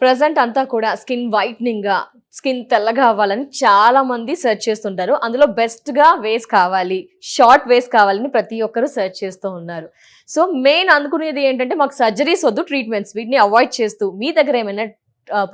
Present అంతా కూడా skin whitening గా స్కిన్ తెల్లగా అవ్వాలని చాలా మంది సెర్చ్ చేస్తుంటారు. అందులో బెస్ట్ గా వేస్ కావాలి, షార్ట్ వేస్ కావాలని ప్రతి ఒక్కరు సెర్చ్ చేస్తూ ఉన్నారు. సో మెయిన్ అనుకునేది ఏంటంటే మాకు సర్జరీస్ వద్దు, ట్రీట్మెంట్స్ వీటిని అవాయిడ్ చేస్తూ మీ దగ్గర ఏమైనా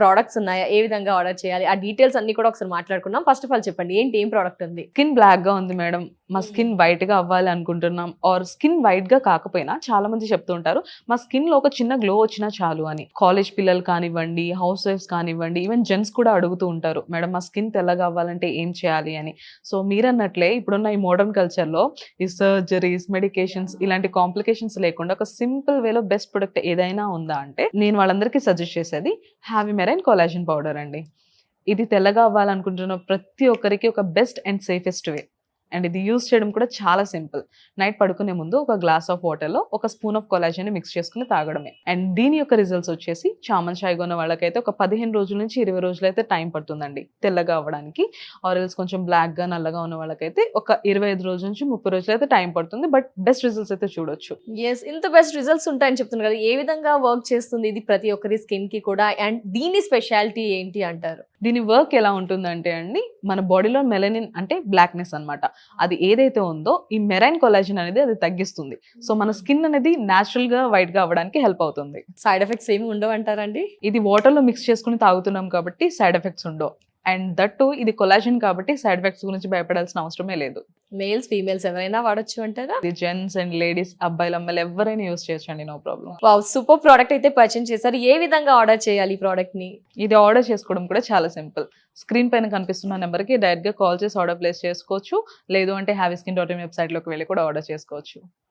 ప్రోడక్ట్స్ ఉన్నాయా, ఏ విధంగా ఆర్డర్ చేయాలి, ఆ డీటెయిల్స్ అన్ని కూడా ఒకసారి మాట్లాడుకుందాం. ఫస్ట్ ఆఫ్ ఆల్ చెప్పండి, ఏం ప్రోడక్ట్ ఉంది? స్కిన్ బ్లాక్ గా ఉంది మేడం, మా స్కిన్ వైట్ గా అవ్వాలి అనుకుంటున్నాం. ఆర్ స్కిన్ వైట్ గా కాకపోయినా చాలా మంది చెప్తూ ఉంటారు మా స్కిన్ లో ఒక చిన్న గ్లో వచ్చినా చాలు అని. కాలేజ్ పిల్లలు కానివ్వండి, హౌస్ వైఫ్స్ కానివ్వండి, ఈవెన్ జెంట్స్ కూడా అడుగుతూ ఉంటారు మేడం మా స్కిన్ తెల్లగా అవ్వాలంటే ఏం చేయాలి అని. సో మీరన్నట్లే ఇప్పుడున్న ఈ మోడర్న్ కల్చర్ లో ఈ సర్జరీస్, మెడికేషన్స్ ఇలాంటి కాంప్లికేషన్స్ లేకుండా ఒక సింపుల్ వేలో బెస్ట్ ప్రొడక్ట్ ఏదైనా ఉందా అంటే నేను వాళ్ళందరికీ సజెస్ట్ చేసేది హ్యావీ మెరైన్ కొలాజన్ పౌడర్ అండి. ఇది తెల్లగా అవ్వాలనుకుంటున్న ప్రతి ఒక్కరికి ఒక best and safest way. And ఇది యూస్ చేయడం కూడా చాలా సింపుల్. నైట్ పడుకునే ముందు ఒక గ్లాస్ ఆఫ్ వాటర్లో ఒక స్పూన్ ఆఫ్ కొలాజన్ మిక్స్ చేసుకుని తాగడమే. అండ్ దీని యొక్క రిజల్ట్స్ వచ్చేసి చామన్ చాయ్ ఉన్న వాళ్ళకైతే ఒక 15 రోజుల నుంచి 20 రోజులు అయితే టైం పడుతుందండి తెల్లగా అవ్వడానికి. ఆరెల్స్ కొంచెం బ్లాక్ గా నల్లగా ఉన్న వాళ్ళకైతే ఒక 25 రోజుల నుంచి 30 రోజులు అయితే టైం పడుతుంది. బట్ బెస్ట్ రిజల్ట్స్ అయితే చూడొచ్చు. ఎస్, ఇంత బెస్ట్ రిజల్ట్స్ ఉంటాయని చెప్తున్నారు కదా, ఏ విధంగా వర్క్ చేస్తుంది ఇది ప్రతి ఒక్కరి స్కిన్ కి కూడా, అండ్ దీని స్పెషాలిటీ ఏంటి అంటారు? దీని వర్క్ ఎలా ఉంటుందంటే అండి, మన బాడీలో మెలనిన్ అంటే బ్లాక్నెస్ అన్నమాట, అది ఏదైతే ఉందో ఈ మెరైన్ కొలాజన్ అనేది అది తగ్గిస్తుంది. సో మన స్కిన్ అనేది న్యాచురల్ గా వైట్ గా అవ్వడానికి హెల్ప్ అవుతుంది. సైడ్ ఎఫెక్ట్స్ ఏమి ఉండవు అంటారండి? ఇది వాటర్ లో మిక్స్ చేసుకుని తాగుతున్నాం కాబట్టి సైడ్ ఎఫెక్ట్స్ ఉండవు. అండ్ దట్టు ఇది కొలాజన్ కాబట్టి సైడ్ ఎఫెక్ట్స్ గురించి భయపడాల్సిన అవసరమే లేదు. మేల్స్ ఫీమేల్స్ ఎవరైనా వాడొచ్చు అంటారా? ఇది జెంట్స్ అండ్ లేడీస్, అబ్బాయిలు అమ్మాయిలు ఎవరైనా యూస్ చేయొచ్చు అండి, no problem. Wow, super product అయితే పర్చేజ్ చేశారు. ఏ విధంగా ఆర్డర్ చేయాలి ఈ ప్రోడక్ట్ ని? ఇది ఆర్డర్ చేసుకోవడం కూడా చాలా సింపుల్. స్క్రీన్ పైన కనిపిస్తున్న నెంబర్కి డైరెక్ట్గా కాల్ చేసి ఆర్డర్ ప్లేస్ చేసుకోవచ్చు. లేదు అంటే హ్యావీస్కిన్.in వెబ్సైట్లోకి వెళ్ళి కూడా ఆర్డర్ చేసుకోవచ్చు.